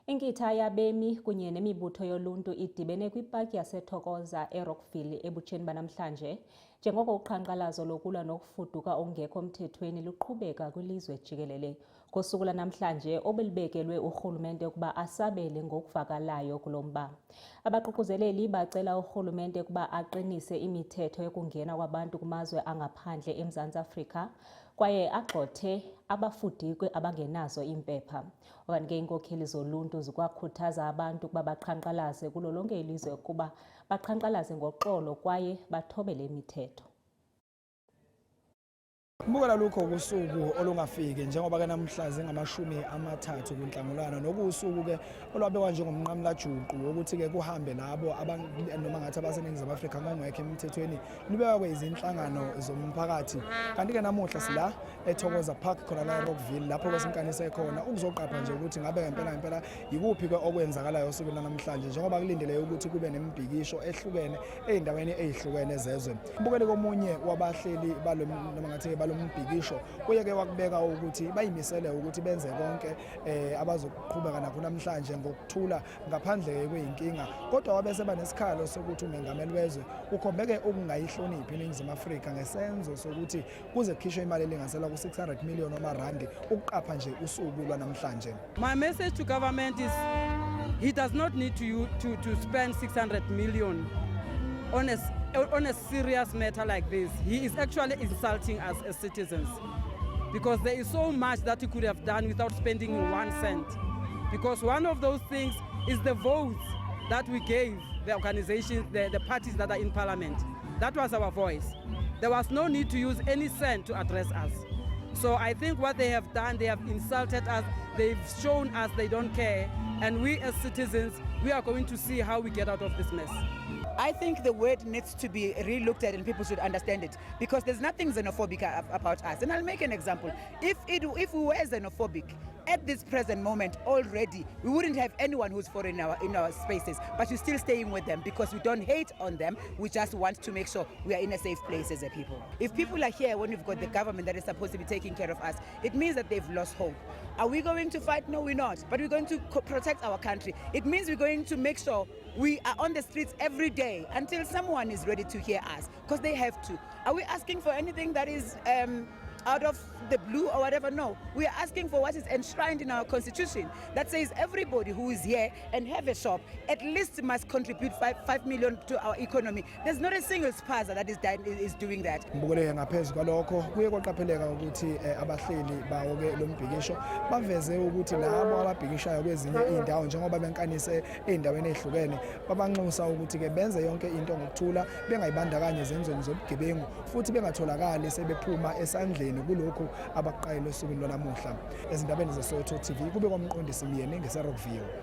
Inkitha yabemi kunye nemibutho yoluntu idibene kwipaki yaseThokoza eRockville ebutsheni banamhlanje njengoko uqhankqalazo lokulwa nokufuduka okungekho mthethweni luqhubeka kwilizwe jikelele. Ngosuku lanamhlanje obelubekelwe urhulumente ukuba asabele ngokuvakalayo kulo mba. Abaququzeleli bacela urhulumente ukuba aqinise imithetho yokungena kwabantu kumazwe angaphandle eMzantsi Afrika kwaye agxothe abafudikwe abangenazo iimpepha. Okanti iinkokheli zoluntu zikwakhuthaza abantu ukuba baqhankqalaze kulo lonke ilizwe ukuba baqhankqalaze ngoxolo kwaye bathobele imithetho. Kubukela lokho kusuku olungafiki njengoba ke namhla zingamashumi-30 kuNhlangulana nokusuku ke olwabekwa njengomnqamla juqu ukuthi ke kuhambe labo noma ngathi abaseningizimu Afrika ngongekho emthethweni lubekwa izinhlangano zomphakathi. Kanti ke namuhla sila eThokoza Park khona la eRockville lapho besinkanise khona ukuzoqapha nje ukuthi ngabe ngempela yikuphi ke okwenzakalayo osukwini namhlanje njengoba kulindele ukuthi kube nemibhikisho ehlukene eindaweni ezihlukene zezwe. Kubukele komunye wabahleli noma ngathi mbhikisho uyeke wakubeka ukuthi bayimisele ukuthi benze konke abazoqhubeka nakho namhlanje ngokuthula ngaphandle kweyinkinga, kodwa wabese banesikhalo sokuthi umengameli wezwe ukhombeke ukungayihloniphi iNingizimu Afrika ngesenzo sokuthi kuze kukhishwe imali elinganiselwa ku-600 million rand ukuqapha nje usuku lwanamhlanje. My message to government is he does not need to spend 600 million on a serious matter like this. He is actually insulting us as citizens because there is so much that he could have done without spending 1 cent. Because one of those things is the votes that we gave the organizations, the parties that are in parliament. That was our voice. There was no need to use any cent to address us. So I think what they have done, they have insulted us, they've shown us they don't care, and we as citizens, we are going to see how we get out of this mess. I think the word needs to be re-looked at and people should understand it because there's nothing xenophobic about us. And I'll make an example. If we were xenophobic at this present moment already, we wouldn't have anyone who's foreign in our spaces, but we're still staying with them because we don't hate on them. We just want to make sure we are in a safe place as a people. If people are here when we've got the government that is supposed to be taking care of us, it means that they've lost hope. Are we going to fight? No, we're not. But we're going to protect our country. It means we're going to make sure we are on the streets every day until someone is ready to hear us, because they have to. Are we asking for anything that is out of the blue or whatever? No, we are asking for what is enshrined in our constitution that says everybody who is here and have a shop at least must contribute 5 million to our economy. There's not a single spaza that is doing that. Mbukele ngaphezulu kwalokho kuye kwaqapheleka ukuthi abahleli bawo ke lo mbhikisho baveze ukuthi labo ababhikishayo kwezinye indawo njengoba benkanise eindaweni ezihlukene babanxusa ukuthi ke benze yonke into ngokuthula bengayibandakanye ezenzweni zobugebengu futhi bengatholakali sebephuma esandleni kulokho abaqayile osukwini lwanamuhla. Ezindabeni zeSoweto TV kube kwamqondisi Miyeni ngeseRockville.